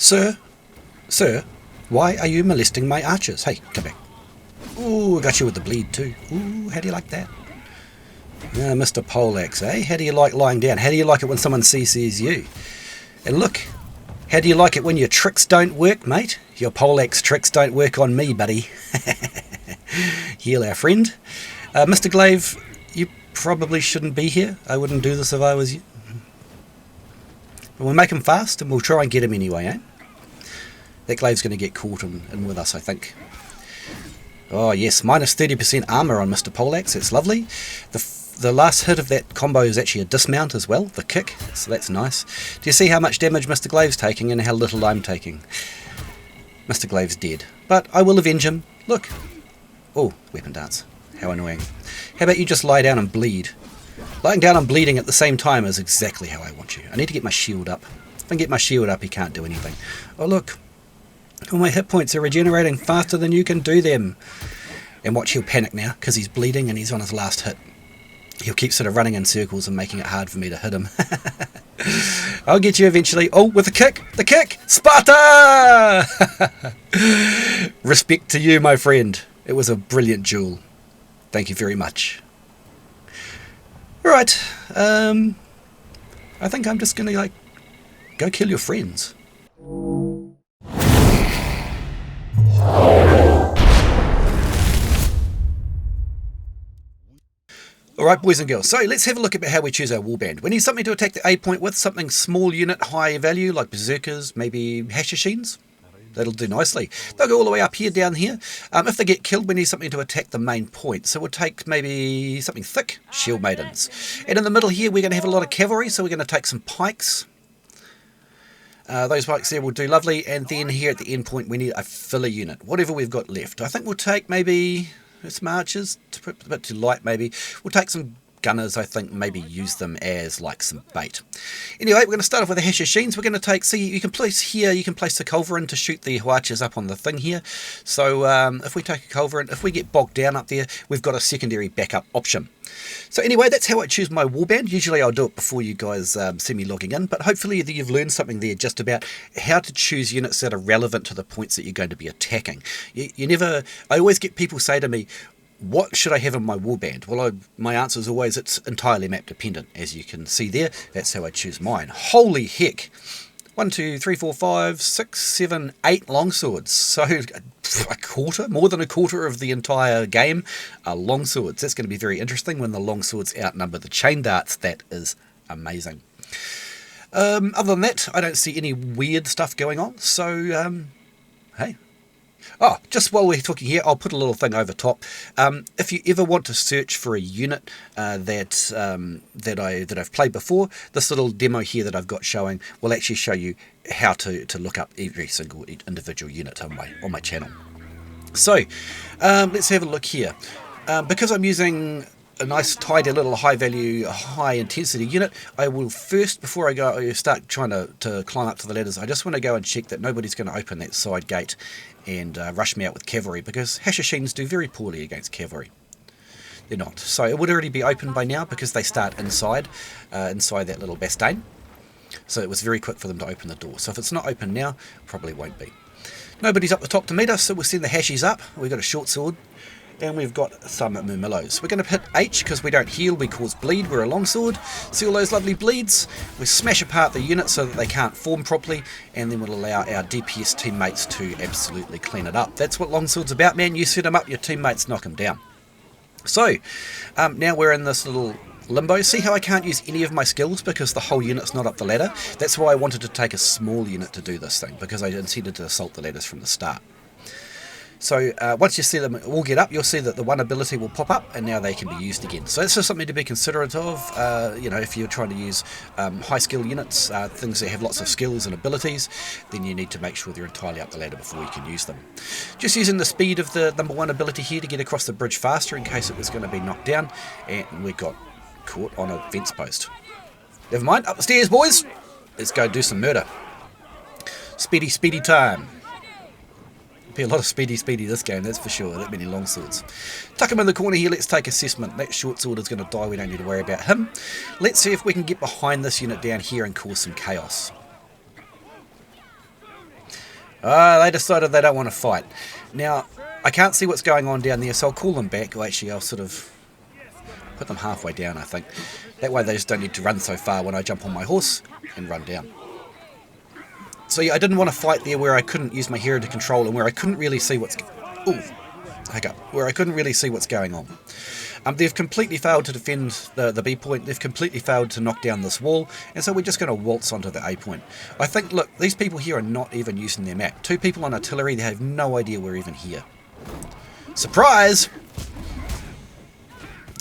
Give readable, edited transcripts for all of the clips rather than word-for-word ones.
Sir, sir, why are you molesting my archers? Hey, come back. Ooh, got you with the bleed too. Ooh, how do you like that? Mr. Poleaxe, eh? How do you like lying down? How do you like it when someone CCs you? And look, how do you like it when your tricks don't work, mate? Your Poleaxe tricks don't work on me, buddy. Heal our friend. Mr. Glaive, you probably shouldn't be here. I wouldn't do this if I was you. But we'll make him fast and we'll try and get him anyway, eh? That Glaive's going to get caught in with us, I think. Oh yes, minus 30% armour on Mr. Poleaxe, that's lovely. The last hit of that combo is actually a dismount as well, the kick, so that's nice. Do you see how much damage Mr. Glaive's taking and how little I'm taking? Mr. Glaive's dead, but I will avenge him. Look. Oh, weapon dance. How annoying. How about you just lie down and bleed? Lying down and bleeding at the same time is exactly how I want you. I need to get my shield up. If I can get my shield up, he can't do anything. Oh look. All my hit points are regenerating faster than you can do them. And watch, he'll panic now because he's bleeding and he's on his last hit. He'll keep sort of running in circles and making it hard for me to hit him. I'll get you eventually. Oh, with the kick! The kick! Sparta! Respect to you, my friend. It was a brilliant duel. Thank you very much. Alright. I think I'm just going to, go kill your friends. Alright boys and girls, so let's have a look at how we choose our warband. We need something to attack the A point with, something small unit, high value, like Berserkers, maybe Hashashins. That'll do nicely. They'll go all the way up here, down here. If they get killed, we need something to attack the main point. So we'll take maybe something thick, Shieldmaidens. And in the middle here, we're going to have a lot of cavalry, so we're going to take some pikes. Those pikes there will do lovely. And then here at the end point, we need a filler unit, whatever we've got left. I think we'll take maybe some archers, a bit too light maybe. We'll take some gunners, I think, maybe use them as like some bait. Anyway, we're going to start off with the Hashashins. We're going to take, see, you can place here, you can place the culverin to shoot the archers up on the thing here. So if we take a culverin, if we get bogged down up there, we've got a secondary backup option. So anyway, that's how I choose my warband. Usually I'll do it before you guys see me logging in, but hopefully you've learned something there just about how to choose units that are relevant to the points that you're going to be attacking. I always get people say to me, what should I have in my warband? Well, my answer is always it's entirely map dependent. As you can see there, that's how I choose mine. Holy heck! 1, 2, 3, 4, 5, 6, 7, 8 longswords. So a quarter, more than a quarter of the entire game are longswords. That's going to be very interesting when the longswords outnumber the chain darts. That is amazing. Other than that, I don't see any weird stuff going on. So, hey. Oh, just while we're talking here, I'll put a little thing over top. If you ever want to search for a unit that I've played before, this little demo here that I've got showing will actually show you how to look up every single individual unit on my channel. So let's have a look here. Because I'm using a nice tidy little high value, high intensity unit, I will first, before I start trying to climb up to the ladders, I just want to go and check that nobody's going to open that side gate and rush me out with cavalry, because Hashashins do very poorly against cavalry. They're not. So it would already be open by now because they start inside that little bastane. So it was very quick for them to open the door. So if it's not open now, probably won't be. Nobody's up the top to meet us, so we'll send the Hashies up. We've got a short sword. And we've got some Murmillos. We're going to hit H because we don't heal, we cause bleed. We're a longsword. See all those lovely bleeds? We smash apart the unit so that they can't form properly, and then we'll allow our DPS teammates to absolutely clean it up. That's what longsword's about, man. You set them up, your teammates knock them down. So, now we're in this little limbo. See how I can't use any of my skills because the whole unit's not up the ladder? That's why I wanted to take a small unit to do this thing, because I intended to assault the ladders from the start. So once you see them all get up, you'll see that the one ability will pop up, and now they can be used again. So that's just something to be considerate of. If you're trying to use high skill units, things that have lots of skills and abilities, then you need to make sure they're entirely up the ladder before you can use them. Just using the speed of the number 1 ability here to get across the bridge faster in case it was going to be knocked down, and we got caught on a fence post. Never mind, up the stairs, boys. Let's go do some murder. Speedy time. Be a lot of speedy this game, that's for sure. That many longswords. Tuck him in the corner here. Let's take assessment. That short sword is going to die. We don't need to worry about him. Let's see if we can get behind this unit down here and cause some chaos. They decided they don't want to fight. Now, I can't see what's going on down there, so I'll call them back. Well, actually, I'll sort of put them halfway down, I think. That way they just don't need to run so far when I jump on my horse and run down. So yeah, I didn't want to fight there where I couldn't use my hero to control and where I couldn't really see what's... where I couldn't really see what's going on. They've completely failed to defend the B point. They've completely failed to knock down this wall, and so we're just going to waltz onto the A point. I think, look, these people here are not even using their map. 2 people on artillery, they have no idea we're even here. Surprise!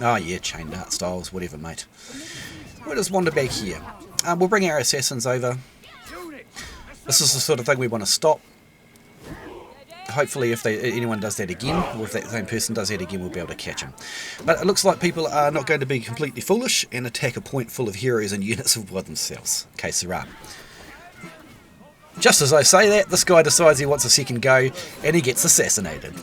Oh yeah, chain dart styles, whatever, mate. We'll just wander back here. We'll bring our assassins over. This is the sort of thing we want to stop. Hopefully if anyone does that again, or if that same person does that again, we'll be able to catch him. But it looks like people are not going to be completely foolish and attack a point full of heroes and units by themselves. Que sera. Just as I say that, this guy decides he wants a second go, and he gets assassinated.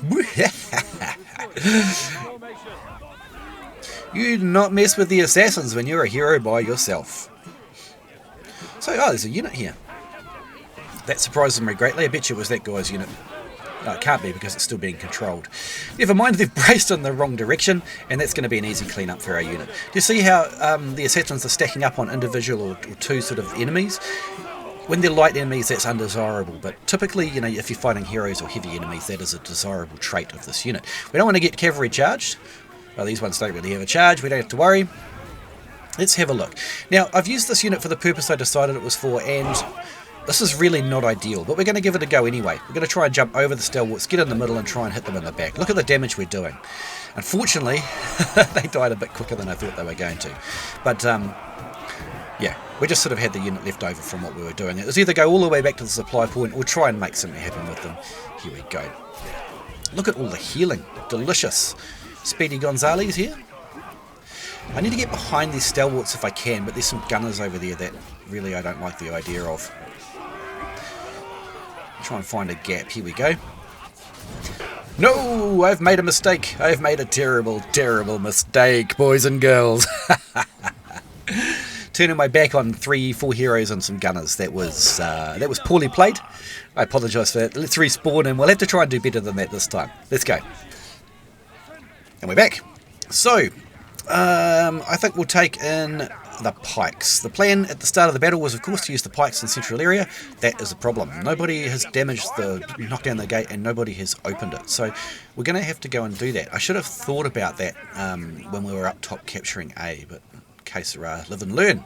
You do not mess with the assassins when you're a hero by yourself. So, there's a unit here. That surprises me greatly. I bet you it was that guy's unit. No, it can't be because it's still being controlled. Never mind, they've braced in the wrong direction, and that's going to be an easy clean-up for our unit. Do you see how the assassins are stacking up on individual or 2 sort of enemies? When they're light enemies, that's undesirable, but typically, you know, if you're fighting heroes or heavy enemies, that is a desirable trait of this unit. We don't want to get cavalry charged. Well, these ones don't really have a charge, we don't have to worry. Let's have a look. Now, I've used this unit for the purpose I decided it was for, and this is really not ideal, but we're going to give it a go anyway. We're going to try and jump over the stalwarts, get in the middle and try and hit them in the back. Look at the damage we're doing. Unfortunately, they died a bit quicker than I thought they were going to. But, yeah, we just sort of had the unit left over from what we were doing. It was either go all the way back to the supply point or try and make something happen with them. Here we go. Look at all the healing. Delicious. Speedy Gonzales here. I need to get behind these stalwarts if I can, but there's some gunners over there that really I don't like the idea of. Try and find a gap. Here we go. No, I've made a mistake. I've made a terrible, terrible mistake, boys and girls. Turning my back on 3-4 heroes and some gunners. That was poorly played. I apologise for that. Let's respawn and we'll have to try and do better than that this time. Let's go. And we're back. So, I think we'll take in the pikes. The plan at the start of the battle was, of course, to use the pikes in the central area. That is a problem. Nobody has damaged knocked down the gate, and nobody has opened it. So we're going to have to go and do that. I should have thought about that when we were up top capturing A, but que sera, live and learn.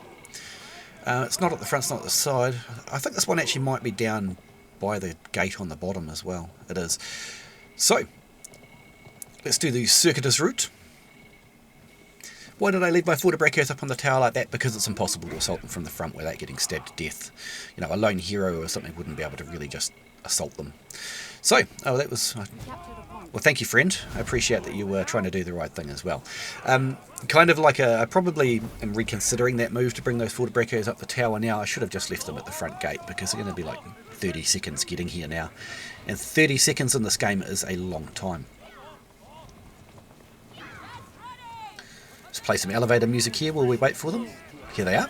It's not at the front, it's not at the side. I think this one actually might be down by the gate on the bottom as well. It is. So, let's do the circuitous route. Why did I leave my Fortebraccios up on the tower like that? Because it's impossible to assault them from the front without getting stabbed to death. You know, a lone hero or something wouldn't be able to really just assault them. So, that was... well, thank you, friend. I appreciate that you were trying to do the right thing as well. Kind of like I probably am reconsidering that move to bring those Fortebraccios up the tower now. I should have just left them at the front gate because they're going to be like 30 seconds getting here now. And 30 seconds in this game is a long time. Let's play some elevator music here while we wait for them. Here they are.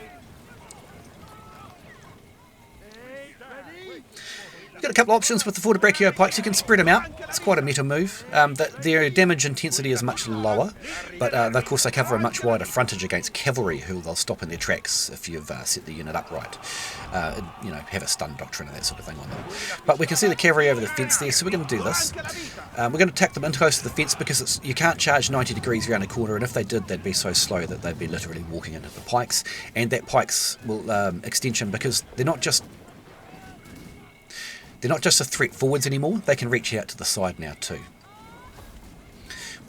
You've got a couple of options with the Fortebraccio pikes. You can spread them out. It's quite a meta move. Their damage intensity is much lower, but of course they cover a much wider frontage against cavalry, who they'll stop in their tracks if you've set the unit up right. You know, have a stun doctrine and that sort of thing on them. But we can see the cavalry over the fence there, so we're going to do this. We're going to attack them in close to the fence because you can't charge 90 degrees around a corner, and if they did, they'd be so slow that they'd be literally walking into the pikes. And that pikes will extension, because they're not just a threat forwards anymore, they can reach out to the side now too.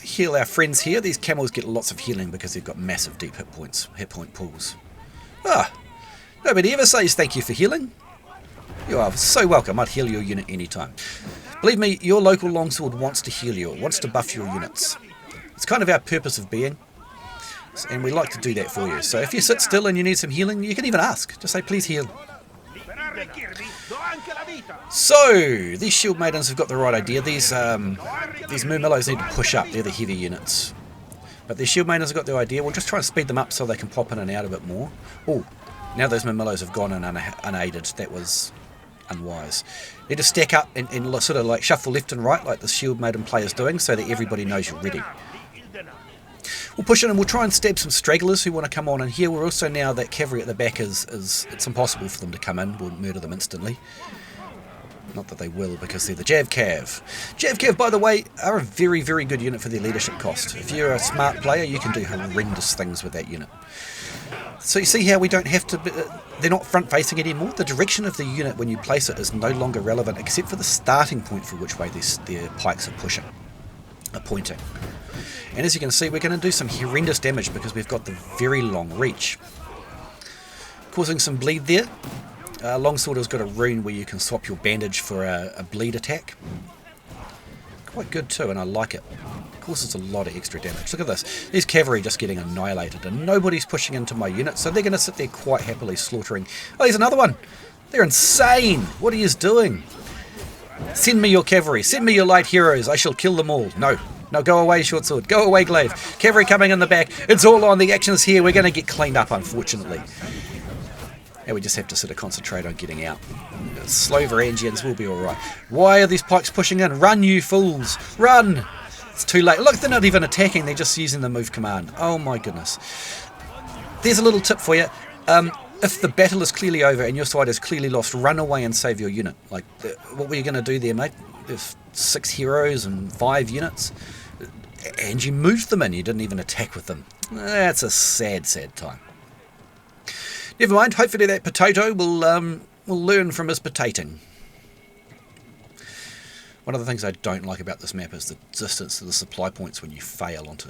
We heal our friends here. These camels get lots of healing because they've got massive deep hit point pools. Nobody ever says thank you for healing. You are so welcome. I'd heal your unit anytime. Believe me, your local longsword wants to heal you. It wants to buff your units. It's kind of our purpose of being, and we like to do that for you. So if you sit still and you need some healing, you can even ask. Just say, please heal. So, these Shieldmaidens have got the right idea. These Murmillows need to push up. They're the heavy units. But these Shieldmaidens have got the idea. We'll just try and speed them up so they can pop in and out a bit more. Oh, now those Murmillows have gone in unaided. That was unwise. Need to stack up and sort of like shuffle left and right like the Shieldmaiden player's doing so that everybody knows you're ready. We'll push in and we'll try and stab some stragglers who want to come on in here. We're also now that cavalry at the back is it's impossible for them to come in. We'll murder them instantly. Not that they will, because they're the Javcav. Javcav, by the way, are a very, very good unit for their leadership cost. If you're a smart player, you can do horrendous things with that unit. So you see how we don't have to... they're not front-facing anymore. The direction of the unit when you place it is no longer relevant, except for the starting point for which way their pikes are pointing. And as you can see, we're going to do some horrendous damage because we've got the very long reach. Causing some bleed there. Longsword has got a rune where you can swap your bandage for a bleed attack. Quite good too, and I like it. Causes a lot of extra damage. Look at this. These cavalry just getting annihilated, and nobody's pushing into my unit, so they're going to sit there quite happily slaughtering. Oh, there's another one! They're insane! What are you doing? Send me your cavalry. Send me your light heroes. I shall kill them all. No. No, go away, short sword. Go away, glaive. Cavalry coming in the back. It's all on. The action's here. We're going to get cleaned up, unfortunately. And we just have to sort of concentrate on getting out. Slow Varangians will be alright. Why are these pikes pushing in? Run, you fools! Run! It's too late. Look, they're not even attacking. They're just using the move command. Oh my goodness. There's a little tip for you. If the battle is clearly over and your side is clearly lost, run away and save your unit. Like, what were you going to do there, mate? There's 6 heroes and 5 units. And you moved them in. You didn't even attack with them. That's a sad, sad time. Never mind, hopefully that potato will learn from his potating. One of the things I don't like about this map is the distance to the supply points when you fail onto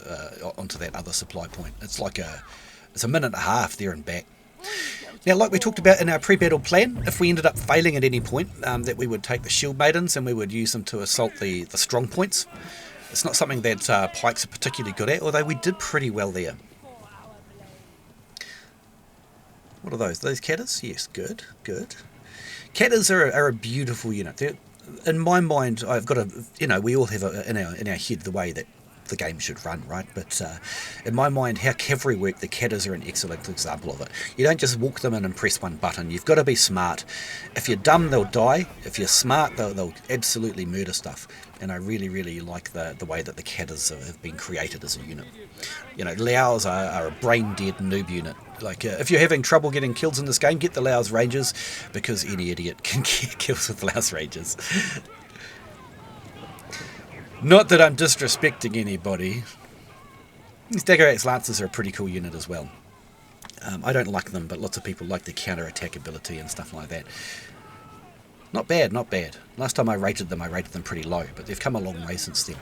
that other supply point. It's like it's a minute and a half there and back. Now, like we talked about in our pre-battle plan, if we ended up failing at any point, that we would take the Shieldmaidens and we would use them to assault the strong points. It's not something that pikes are particularly good at, although we did pretty well there. What are those? Are those Catters? Yes, good, good. Catters are a beautiful unit. In my mind, I've got we all have in our head the way that the game should run, right? But in my mind, how cavalry work, the Catters are an excellent example of it. You don't just walk them in and press one button. You've got to be smart. If you're dumb, they'll die. If you're smart, they'll absolutely murder stuff. And I really, really like the way that the Catters have been created as a unit. You know, Laos are a brain-dead noob unit. Like, if you're having trouble getting kills in this game, get the Laos Rangers, because any idiot can get kills with Laos Rangers. Not that I'm disrespecting anybody. These Dagger-Axe Lancers are a pretty cool unit as well. I don't like them, but lots of people like the counter-attack ability and stuff like that. Not bad, not bad. Last time I rated them pretty low, but they've come a long way since then.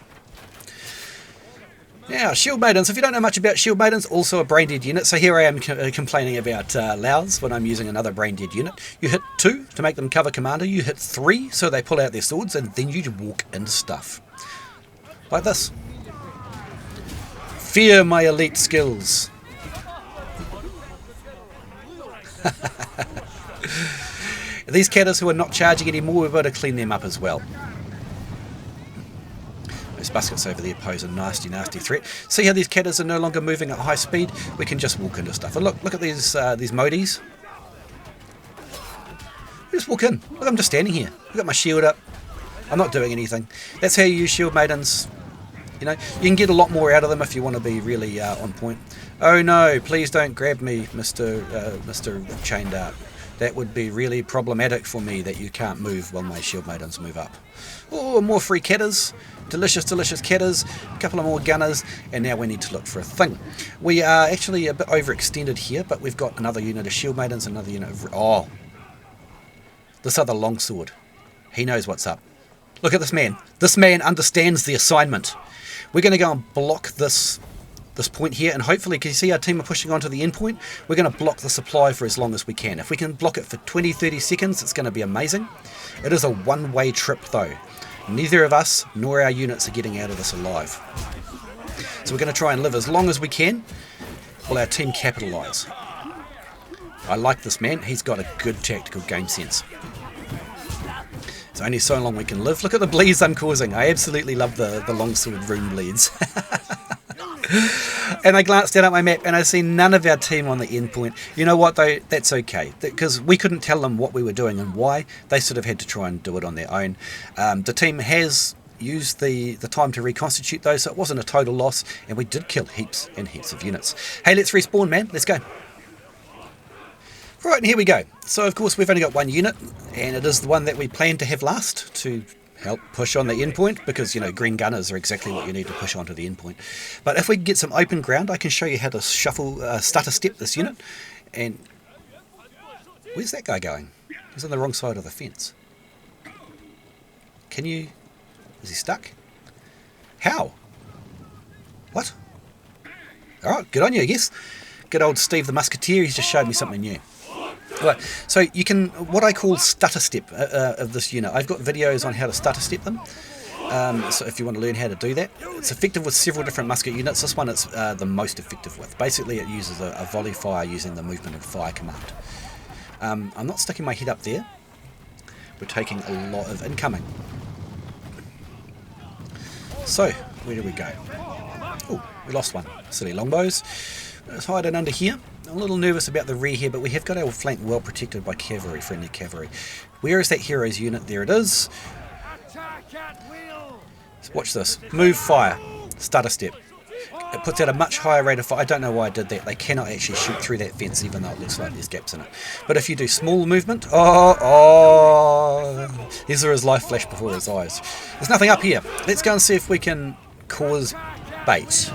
Now, Shieldmaidens. If you don't know much about Shieldmaidens, also a brain-dead unit. So here I am complaining about Laos when I'm using another brain-dead unit. You hit 2 to make them cover commander. You hit 3 so they pull out their swords, and then you walk into stuff. Like this. Fear my elite skills. These Catters who are not charging anymore, we've got to clean them up as well. Those buskets over there pose a nasty, nasty threat. See how these Catters are no longer moving at high speed? We can just walk into stuff. And look at these Modis. Just walk in. Look, I'm just standing here. I've got my shield up. I'm not doing anything. That's how you use Shieldmaidens. You know, you can get a lot more out of them if you want to be really on point. Oh no, please don't grab me, Mr. Chain Dart. That would be really problematic for me that you can't move while my Shieldmaidens move up. Oh, more free Catters. Delicious, delicious Catters. A couple of more gunners. And now we need to look for a thing. We are actually a bit overextended here, but we've got another unit of Shieldmaidens, another unit of... Oh! This other Longsword. He knows what's up. Look at this man. This man understands the assignment. We're going to go and block this point here, and hopefully, can you see our team are pushing onto the end point? We're going to block the supply for as long as we can. If we can block it for 20-30 seconds, it's going to be amazing. It is a one-way trip though. Neither of us nor our units are getting out of this alive. So we're going to try and live as long as we can while our team capitalise. I like this man. He's got a good tactical game sense. It's only so long we can live. Look at the bleeds I'm causing. I absolutely love the longsword rune bleeds. And I glanced down at my map and I see none of our team on the endpoint. You know what though? That's okay. Because we couldn't tell them what we were doing and why. They sort of had to try and do it on their own. The team has used the time to reconstitute those, so it wasn't a total loss. And we did kill heaps and heaps of units. Hey, let's respawn, man. Let's go. Right, and here we go. So, of course, we've only got one unit. And it is the one that we planned to have last to help push on the endpoint, because, you know, green gunners are exactly what you need to push onto the endpoint. But if we can get some open ground, I can show you how to stutter step this unit. And where's that guy going? He's on the wrong side of the fence. Can you... Is he stuck? How? What? Alright, good on you, I guess. Good old Steve the Musketeer, he's just showed me something new. Right, so you can, what I call stutter step of this unit. I've got videos on how to stutter step them. So if you want to learn how to do that, it's effective with several different musket units. This one it's the most effective with. Basically, it uses a volley fire using the movement and fire command. I'm not sticking my head up there. We're taking a lot of incoming. So, where do we go? Oh, we lost one. Silly longbows. Let's hide it under here. I'm a little nervous about the rear here, but we have got our flank well protected by cavalry, friendly cavalry. Where is that hero's unit? There it is. Watch this. Move, fire. Stutter step. It puts out a much higher rate of fire. I don't know why I did that. They cannot actually shoot through that fence, even though it looks like there's gaps in it. But if you do small movement... These are his life flash before his eyes. There's nothing up here. Let's go and see if we can cause bait.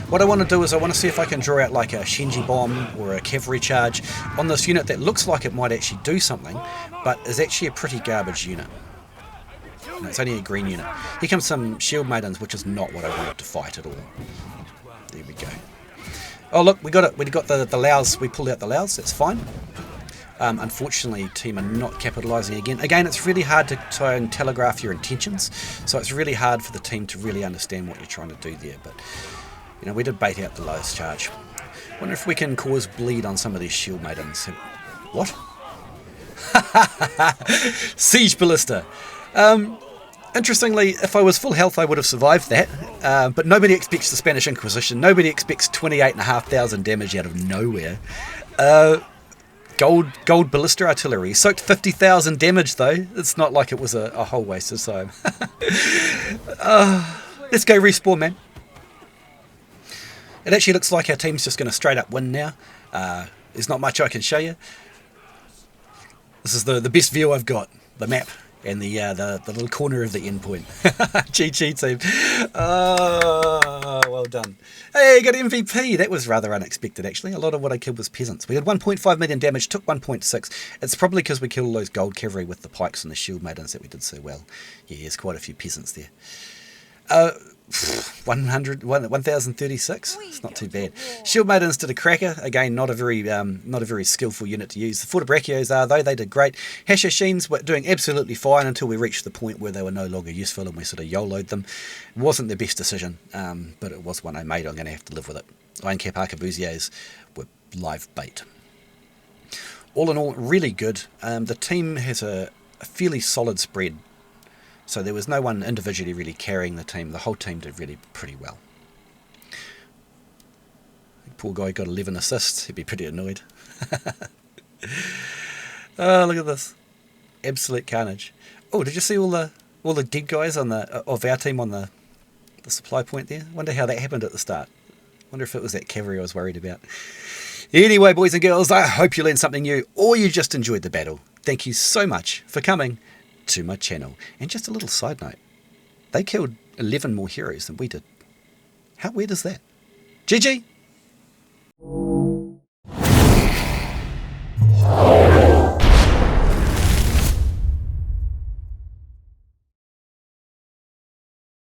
What I want to do is I want to see if I can draw out like a Shenji bomb or a cavalry charge on this unit that looks like it might actually do something, but is actually a pretty garbage unit. No, it's only a green unit. Here comes some Shieldmaidens, which is not what I wanted to fight at all. There we go. Oh look, we got it. We got the Laos. We pulled out the Laos. That's fine. Unfortunately, team are not capitalising again. Again, it's really hard to try and telegraph your intentions. So it's really hard for the team to really understand what you're trying to do there. But, you know, we did bait out the lowest charge. Wonder if we can cause bleed on some of these Shieldmaidens. What? Siege Ballista. Interestingly, if I was full health, I would have survived that. But nobody expects the Spanish Inquisition. Nobody expects 28,500 damage out of nowhere. Gold ballista artillery. Soaked 50,000 damage though. It's not like it was a whole waste of time. Let's go respawn, man. It actually looks like our team's just going to straight up win now. There's not much I can show you. This is the best view I've got. The map. And the little corner of the endpoint. GG team. Oh, well done. Hey, got MVP. That was rather unexpected, actually. A lot of what I killed was peasants. We had 1.5 million damage, took 1.6. It's probably because we killed all those gold cavalry with the pikes and the Shieldmaidens that we did so well. Yeah, there's quite a few peasants there. 1036. It's not too bad. Shieldmaidens did a cracker. Again, not a very skillful unit to use. The Fortebraccios are though. They did great. Hashashins were doing absolutely fine until we reached the point where they were no longer useful and we sort of YOLO'd them. It wasn't the best decision, but it was one I made. I'm going to have to live with it. Ironcap Arquebusiers were live bait. All in all, really good. The team has a fairly solid spread. So there was no one individually really carrying the team. The whole team did really pretty well. Poor guy got 11 assists. He'd be pretty annoyed. Oh, look at this. Absolute carnage. Oh, did you see all the dead guys of our team on the supply point there? Wonder how that happened at the start. Wonder if it was that cavalry I was worried about. Anyway, boys and girls, I hope you learned something new or you just enjoyed the battle. Thank you so much for coming to my channel. And just a little side note, they killed 11 more heroes than we did. How weird is that? GG!